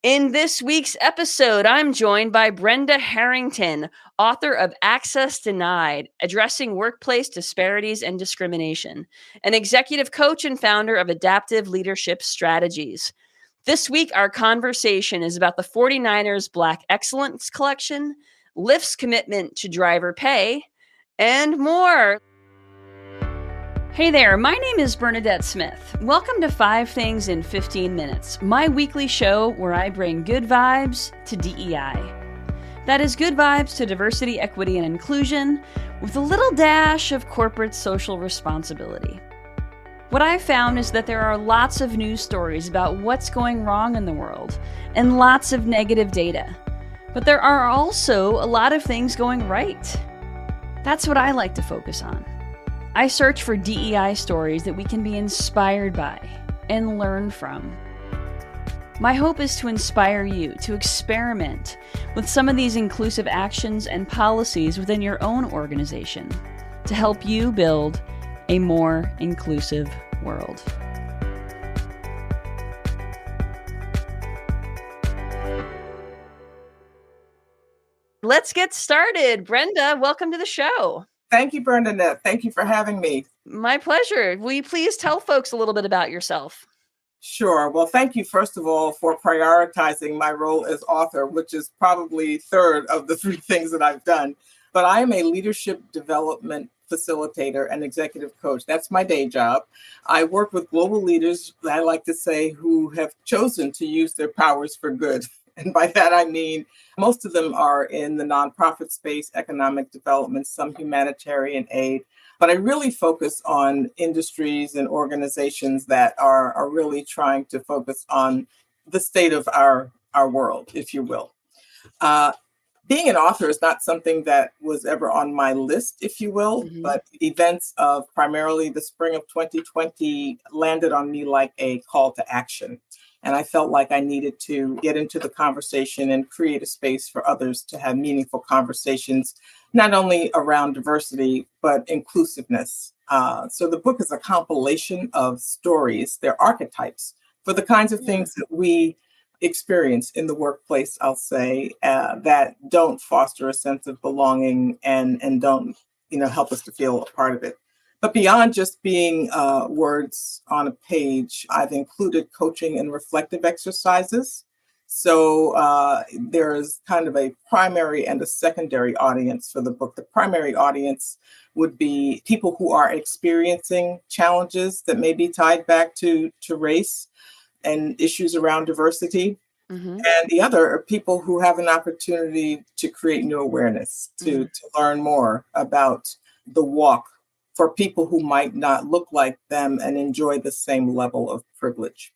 In this week's episode, I'm joined by Brenda Harrington, author of Access Denied, Addressing Workplace Disparities and Discrimination, an executive coach and founder of Adaptive Leadership Strategies. This week, our conversation is about the 49ers Black Excellence Collection, Lyft's commitment to driver pay, and more. Hey there, my name is Bernadette Smith. Welcome to 5 Things in 15 Minutes, my weekly show where I bring good vibes to DEI. That is good vibes to diversity, equity, and inclusion with a little dash of corporate social responsibility. What I've found is that there are lots of news stories about what's going wrong in the world and lots of negative data. But there are also a lot of things going right. That's what I like to focus on. I search for DEI stories that we can be inspired by and learn from. My hope is to inspire you to experiment with some of these inclusive actions and policies within your own organization to help you build a more inclusive world. Let's get started. Brenda, welcome to the show. Thank you, Bernadette. Thank you for having me. My pleasure. Will you please tell folks a little bit about yourself? Sure. Well, thank you, first of all, for prioritizing my role as author, which is probably third of the 3 things that I've done. But I am a leadership development facilitator and executive coach. That's my day job. I work with global leaders, I like to say, who have chosen to use their powers for good. And by that, I mean, most of them are in the nonprofit space, economic development, some humanitarian aid. But I really focus on industries and organizations that are really trying to focus on the state of our world, if you will. Being an author is not something that was ever on my list, if you will, but events of primarily the spring of 2020 landed on me like a call to action. And I felt like I needed to get into the conversation and create a space for others to have meaningful conversations, not only around diversity, but inclusiveness. So the book is a compilation of stories, they're archetypes for the kinds of things that we experience in the workplace, I'll say, that don't foster a sense of belonging and don't, help us to feel a part of it. But beyond just being words on a page, I've included coaching and reflective exercises. So there's kind of a primary and a secondary audience for the book. The primary audience would be people who are experiencing challenges that may be tied back to race and issues around diversity. And the other are people who have an opportunity to create new awareness, to learn more about the walk for people who might not look like them and enjoy the same level of privilege.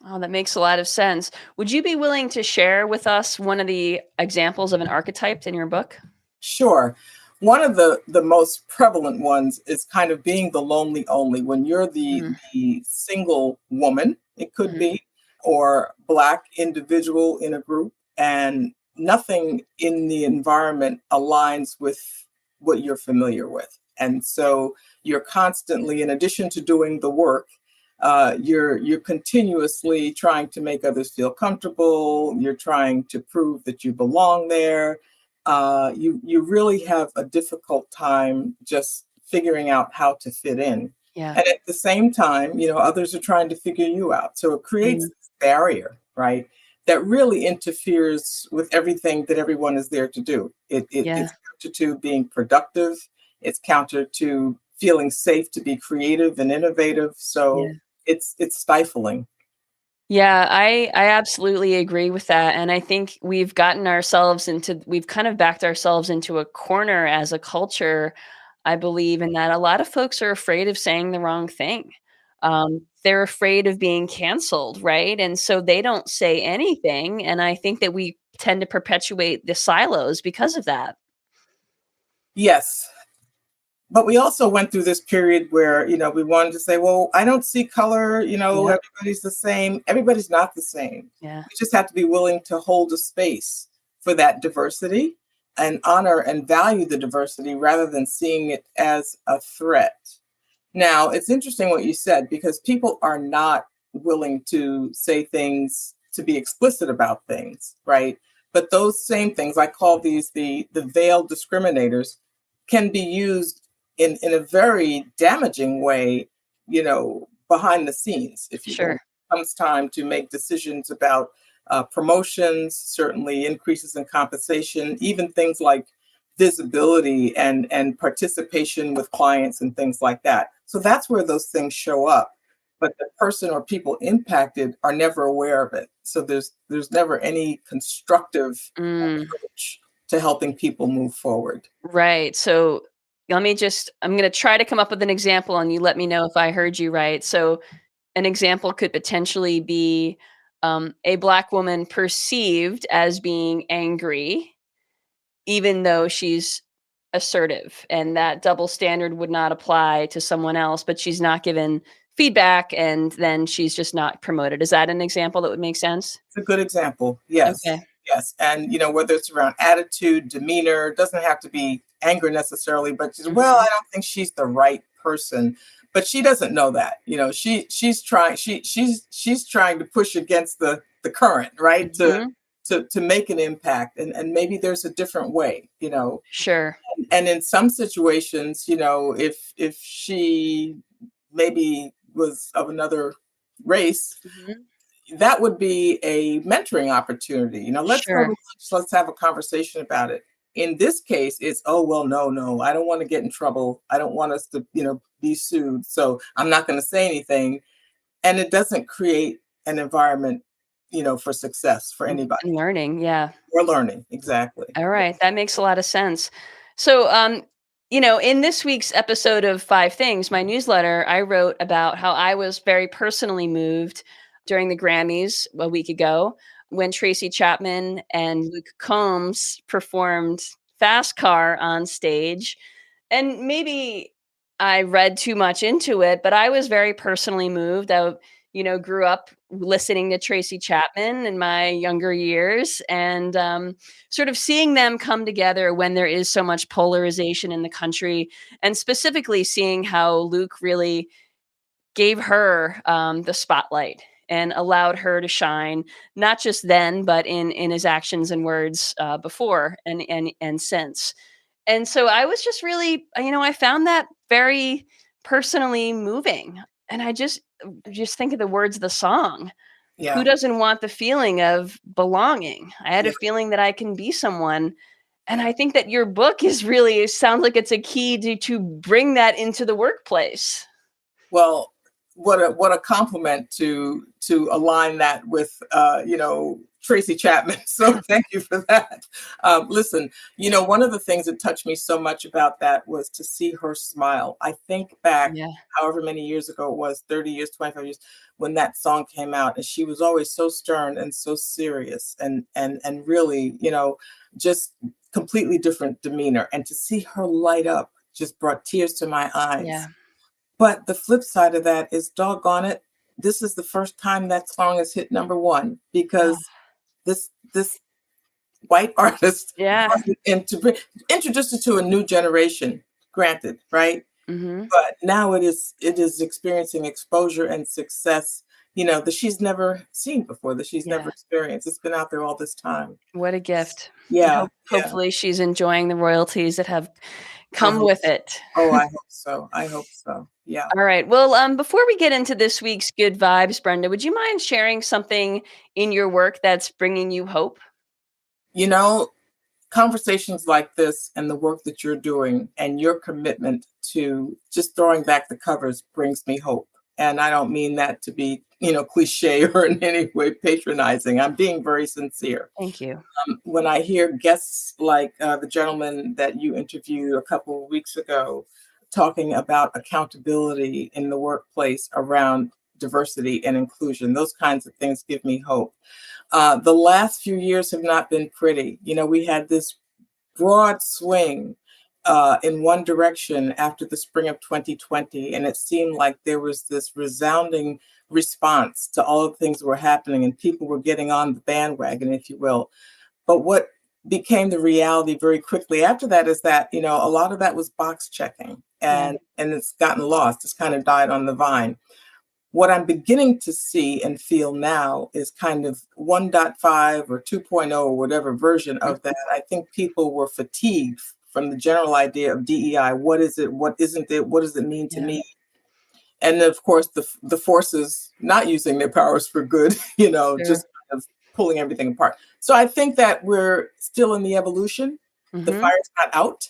Oh, that makes a lot of sense. Would you be willing to share with us one of the examples of an archetype in your book? Sure. One of the most prevalent ones is kind of being the lonely only. When you're the single woman, it could be, or Black individual in a group, and nothing in the environment aligns with what you're familiar with. And so you're constantly, in addition to doing the work, you're continuously trying to make others feel comfortable. You're trying to prove that you belong there. You really have a difficult time just figuring out how to fit in. Yeah. And at the same time, others are trying to figure you out. So it creates this barrier, right, that really interferes with everything that everyone is there to do. It's counter to being productive. It's counter to feeling safe to be creative and innovative. So it's stifling. Yeah, I absolutely agree with that. And I think we've kind of backed ourselves into a corner as a culture, I believe, in that a lot of folks are afraid of saying the wrong thing. They're afraid of being canceled, right? And so they don't say anything. And I think that we tend to perpetuate the silos because of that. Yes. But we also went through this period where, we wanted to say, well, I don't see color, everybody's the same. Everybody's not the same. Yeah. We just have to be willing to hold a space for that diversity and honor and value the diversity rather than seeing it as a threat. Now, it's interesting what you said, because people are not willing to say things to be explicit about things, right? But those same things, I call these the veiled discriminators, can be used in a very damaging way, behind the scenes, if you will. Sure. Comes time to make decisions about promotions, certainly increases in compensation, even things like visibility and participation with clients and things like that. So that's where those things show up. But the person or people impacted are never aware of it. So there's never any constructive Mm, approach to helping people move forward. right. So I'm going to try to come up with an example and you let me know if I heard you right. So, an example could potentially be a Black woman perceived as being angry, even though she's assertive, and that double standard would not apply to someone else, but she's not given feedback and then she's just not promoted. Is that an example that would make sense? It's a good example. Yes. Okay. Yes. And whether it's around attitude, demeanor, it doesn't have to be anger necessarily, but well, I Mhm. don't think she's the right person. But she doesn't know that. She's trying to push against the current, right? To Mhm. to make an impact. And maybe there's a different way. Sure. And in some situations, if she maybe was of another race, Mhm. that would be a mentoring opportunity. Let's go to Sure. lunch, let's have a conversation about it. In this case, it's, oh, well, no, no, I don't want to get in trouble. I don't want us to, be sued. So I'm not going to say anything. And it doesn't create an environment, for success for And anybody. learning, yeah. We're learning. Exactly. All Yeah. right, that makes a lot of sense. So, in this week's episode of Five Things, my newsletter, I wrote about how I was very personally moved during the Grammys a week ago when Tracy Chapman and Luke Combs performed Fast Car on stage. And maybe I read too much into it, but I was very personally moved. I, grew up listening to Tracy Chapman in my younger years and sort of seeing them come together when there is so much polarization in the country, and specifically seeing how Luke really gave her the spotlight and allowed her to shine, not just then, but in his actions and words before and since. And so I was just really, I found that very personally moving. And I just think of the words of the song. Who Yeah. doesn't want the feeling of belonging? I had Yeah. a feeling that I can be someone. And I think that your book is really, it sounds like it's a key to bring that into the workplace. Well, what a compliment to align that with Tracy Chapman. So thank you for that. Listen, one of the things that touched me so much about that was to see her smile. I think back Yeah. however many years ago it was, 30 years, 25 years, when that song came out, and she was always so stern and so serious and really, just completely different demeanor. And to see her light up just brought tears to my Yeah. eyes. But the flip side of that is, doggone it, this is the first time that song has hit number one, Oh, because this white artist yeah. brought it introduced it to a new generation, granted, right? Mhm. But now it is experiencing exposure and success, that she's never seen before, that she's never Yeah. experienced. It's been out there all this time. What a gift. And Yeah, yeah. hopefully she's enjoying the royalties that have I come hope with so. it. Oh, I hope so. I hope so. Yeah. All right. Well, before we get into this week's good vibes, Brenda, would you mind sharing something in your work that's bringing you hope? You know, Conversations like this and the work that you're doing and your commitment to just throwing back the covers brings me hope. And I don't mean that to be, cliche or in any way patronizing. I'm being very sincere. Thank you. When I hear guests like the gentleman that you interviewed a couple of weeks ago talking about accountability in the workplace around diversity and inclusion, those kinds of things give me hope. The last few years have not been pretty. We had this broad swing in one direction after the spring of 2020, and it seemed like there was this resounding response to all the things that were happening, and people were getting on the bandwagon, if you will. But what became the reality very quickly after that is that a lot of that was box checking, Yeah. and it's gotten lost. It's kind of died on the vine. What I'm beginning to see and feel now is kind of 1.5 or 2.0 or whatever version of that. I think people were fatigued from the general idea of DEI. What is it? What isn't it? What does it mean to Yeah. me? And then, of course, the forces not using their powers for good, Sure. just kind of pulling everything apart. So I think that we're still in the evolution. The Mm-hmm. fire's not out.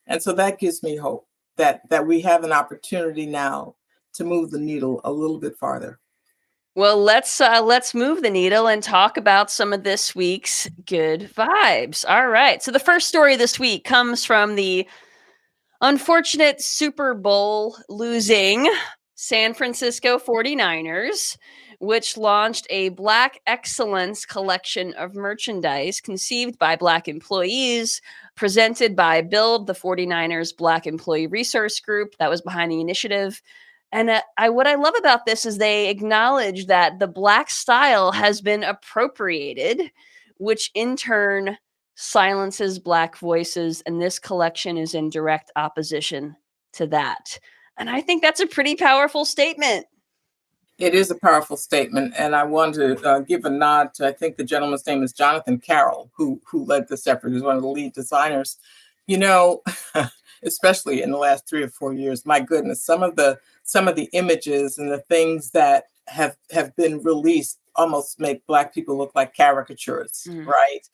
And so that gives me hope that we have an opportunity now to move the needle a little bit farther. Well, let's move the needle and talk about some of this week's good vibes. All right. So the first story this week comes from the unfortunate Super Bowl losing San Francisco 49ers, which launched a Black Excellence collection of merchandise conceived by Black employees, presented by Build, the 49ers Black Employee Resource Group that was behind the initiative. And what I love about this is they acknowledge that the Black style has been appropriated, which in turn silences Black voices. And this collection is in direct opposition to that. And I think that's a pretty powerful statement. It is a powerful statement, and I want to give a nod to, I think the gentleman's name is Jonathan Carroll, who led this effort. He's one of the lead designers. You know, especially in the last 3 or 4 years, my goodness, some of the images and the things that have been released almost make Black people look like caricatures, right?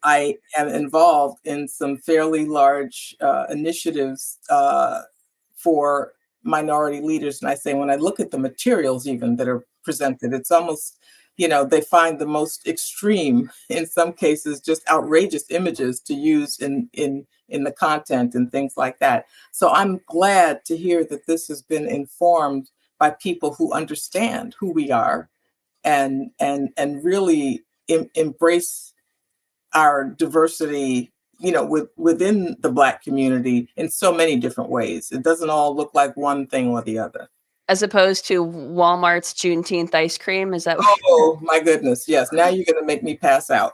I am involved in some fairly large initiatives for minority leaders. And I say, when I look at the materials even that are presented, it's almost, they find the most extreme, in some cases, just outrageous images to use in the content and things like that. So I'm glad to hear that this has been informed by people who understand who we are and really embrace our diversity, within the Black community in so many different ways. It doesn't all look like one thing or the other. As opposed to Walmart's Juneteenth ice cream. Is that what? Oh my goodness. Yes. Now you're going to make me pass out.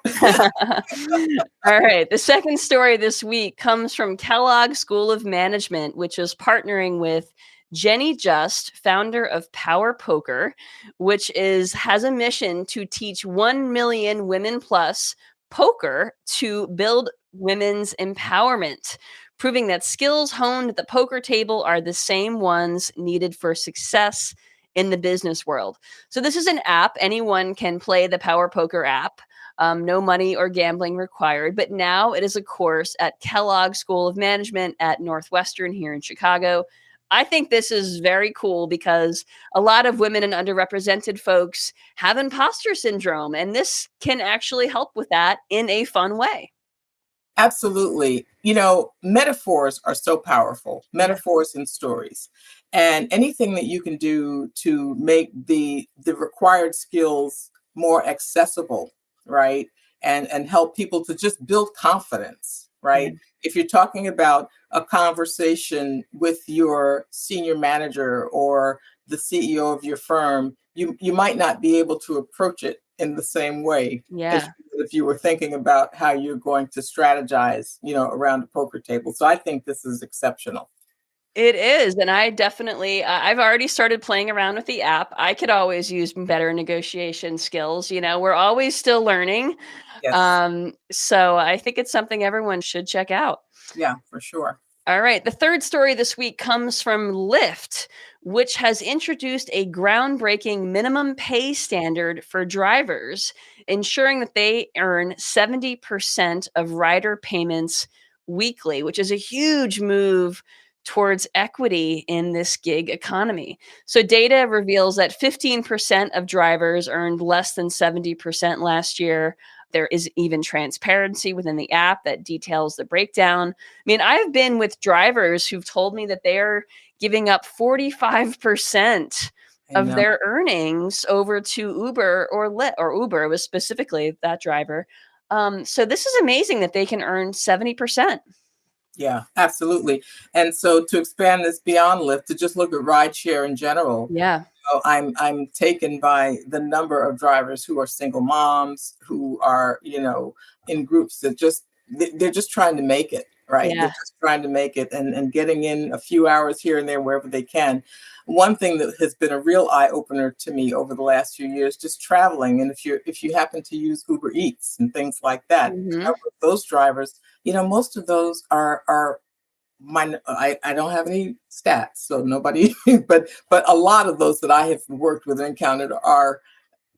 All right. The second story this week comes from Kellogg School of Management, which is partnering with Jenny Just, founder of Power Poker, which has a mission to teach 1 million women plus poker to build women's empowerment, proving that skills honed at the poker table are the same ones needed for success in the business world. So this is an app. Anyone can play the Power Poker app. No money or gambling required. But now it is a course at Kellogg School of Management at Northwestern here in Chicago. I think this is very cool because a lot of women and underrepresented folks have imposter syndrome, and this can actually help with that in a fun way. Absolutely. Metaphors are so powerful, metaphors and stories. And anything that you can do to make the required skills more accessible, right? And help people to just build confidence, right? Yeah. If you're talking about a conversation with your senior manager or the CEO of your firm, you might not be able to approach it in the same way as if you were thinking about how you're going to strategize, around a poker table. So I think this is exceptional. It is, and I definitely I've already started playing around with the app. I could always use better negotiation skills, we're always still learning. Yes. So I think it's something everyone should check out. Yeah, for sure. All right, the third story this week comes from Lyft, which has introduced a groundbreaking minimum pay standard for drivers, ensuring that they earn 70% of rider payments weekly, which is a huge move towards equity in this gig economy. So data reveals that 15% of drivers earned less than 70% last year. There is even transparency within the app that details the breakdown. I mean, I've been with drivers who've told me that they're giving up 45% of their earnings over to Uber or Lyft, or Uber. It was specifically that driver. So this is amazing that they can earn 70%. Yeah, absolutely. And so to expand this beyond Lyft, to just look at rideshare in general, Yeah. I'm taken by the number of drivers who are single moms, who are, in groups that they're just trying to make it. right? They're Yeah. just trying to make it and getting in a few hours here and there wherever they can. One thing that has been a real eye opener to me over the last few years, just traveling, and if you happen to use Uber Eats and things like that, Hmm. those drivers, most of those are I don't have any stats, so nobody, but a lot of those that I have worked with and encountered are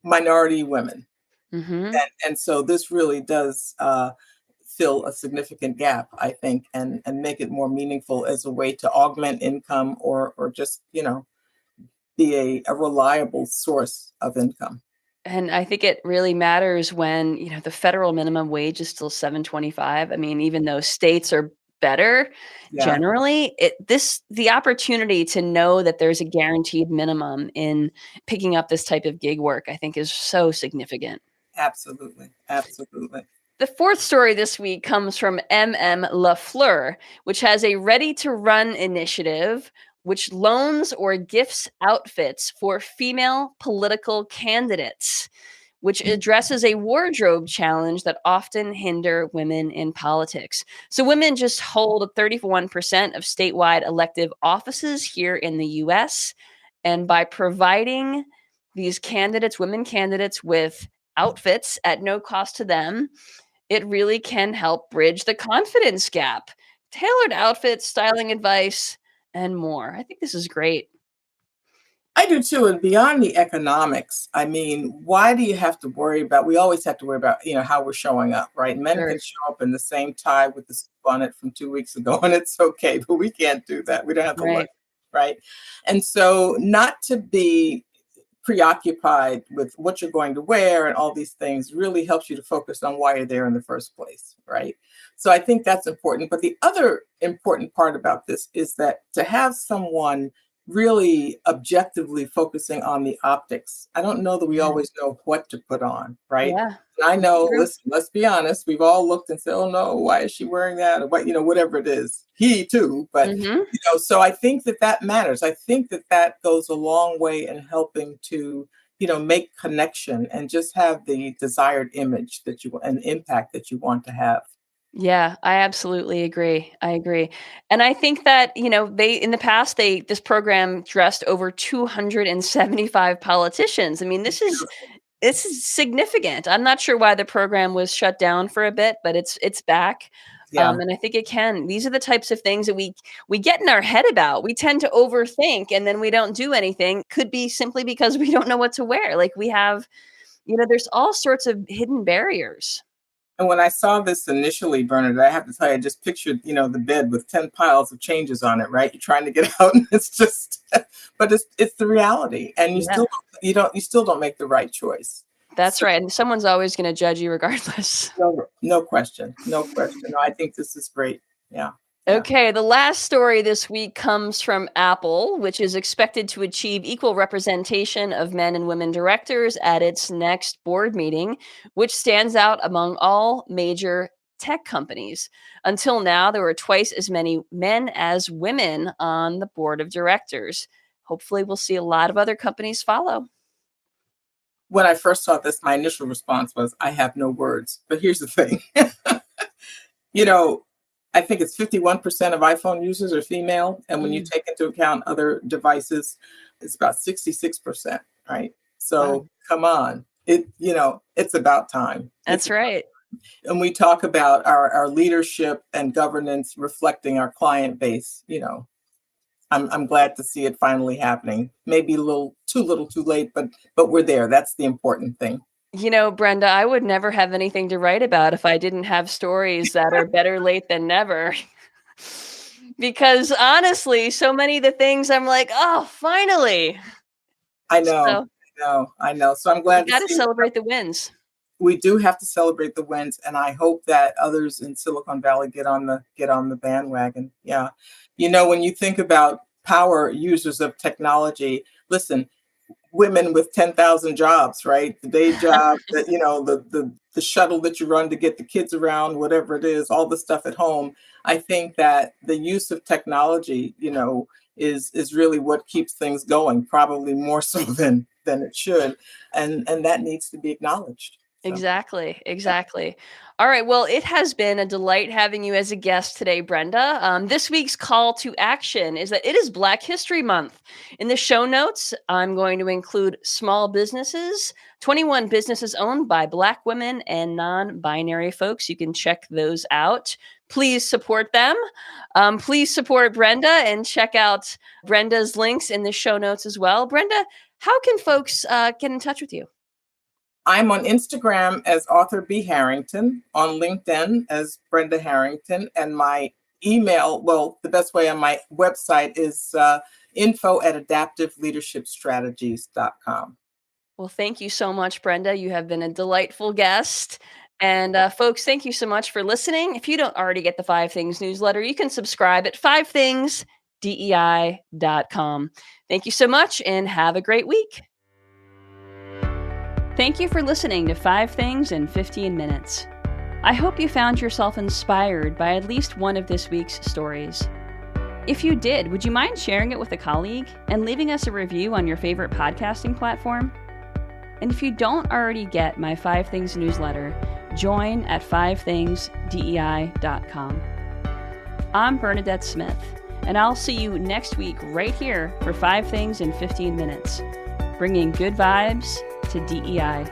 minority women, Hmm. and so this really does fill a significant gap, I think, and make it more meaningful as a way to augment income or just be a reliable source of income. And I think it really matters when, the federal minimum wage is still 7.25. I mean, even though states are better Yeah, generally, the opportunity to know that there's a guaranteed minimum in picking up this type of gig work, I think is so significant. absolutely, absolutely. The fourth story this week comes from m.m.lafleur, which has a ready to run initiative which loans or gifts outfits for female political candidates, which addresses a wardrobe challenge that often hinder women in politics. So women just hold 31% of statewide elective offices here in the US, and by providing these candidates, women candidates with outfits at no cost to them, it really can help bridge the confidence gap. Tailored outfits, styling advice, and more. I think this is great. I do too. And beyond the economics, I mean, why do you have to worry about, we always have to worry about, how we're showing up, right? Men Sure. can show up in the same tie with the soup on it from 2 weeks ago, and it's okay, but we can't do that. We don't have the luxury, Right. right? And so not to be preoccupied with what you're going to wear and all these things really helps you to focus on why you're there in the first place, right? So I think that's important. But the other important part about this is that to have someone really objectively focusing on the optics, I don't know that we Yeah. always know what to put on, right? Yeah. And I That's know, true. listen, let's be honest, we've all looked and said, oh no, why is she wearing that? Or what, whatever it is. He too, but Mhm. so I think that that matters. I think that that goes a long way in helping to, make connection and just have the desired image that you and impact that you want to have. Yeah, I absolutely agree. I agree. And I think that, they in the past this program dressed over 275 politicians. I mean, this is significant. I'm not sure why the program was shut down for a bit, but it's back. Yeah. And I think it can. These are the types of things that we get in our head about. We tend to overthink and then we don't do anything. Could be simply because we don't know what to wear. Like we have, there's all sorts of hidden barriers. And when I saw this initially, Bernard, I have to tell you, I just pictured, the bed with 10 piles of changes on it, right? You're trying to get out and it's just, but it's the reality. And Yeah, you still don't make the right choice. that's So right. And someone's always going to judge you regardless. no question, no question. No, I think this is great. Yeah. Yeah. Okay, the last story this week comes from Apple, which is expected to achieve equal representation of men and women directors at its next board meeting, which stands out among all major tech companies. Until now, there were twice as many men as women on the board of directors. Hopefully, we'll see a lot of other companies follow. When I first saw this, my initial response was, I have no words. But here's the thing. You know, I think it's 51% of iPhone users are female. And when you Mm, take into account other devices, it's about 66%, right? wow, So come on. It's about time. that's right. And we talk about our leadership and governance reflecting our client base. I'm glad to see it finally happening. Maybe little too late, but we're there. That's the important thing. Brenda, I would never have anything to write about if I didn't have stories that are better late than never. Because honestly, so many of the things I'm like, "Oh, finally." I know, So, I know. So I'm we glad to gotta see celebrate the wins. we do have to celebrate the wins, and I hope that others in Silicon Valley get on the bandwagon. Yeah. When you think about power users of technology, listen, women with 10,000 jobs, right? The day job, the shuttle that you run to get the kids around, whatever it is, all the stuff at home. I think that the use of technology, is really what keeps things going, probably more so than it should, and that needs to be acknowledged. So Exactly. All right. Well, it has been a delight having you as a guest today, Brenda. This week's call to action is that it is Black History Month. In the show notes, I'm going to include small businesses, 21 businesses owned by Black women and non-binary folks. You can check those out. Please support them. Please support Brenda and check out Brenda's links in the show notes as well. Brenda, how can folks get in touch with you? I'm on Instagram as author B. Harrington, on LinkedIn as Brenda Harrington, and my email, well, the best way on my website is info@adaptiveleadershipstrategies.com. Well, thank you so much, Brenda. You have been a delightful guest. And folks, thank you so much for listening. If you don't already get the 5 Things newsletter, you can subscribe at 5thingsdei.com. Thank you so much and have a great week. Thank you for listening to 5 Things in 15 Minutes. I hope you found yourself inspired by at least one of this week's stories. If you did, would you mind sharing it with a colleague and leaving us a review on your favorite podcasting platform? And if you don't already get my 5 Things newsletter, join at 5thingsdei.com. I'm Bernadette Smith, and I'll see you next week right here for 5 Things in 15 Minutes, bringing good vibes to DEI.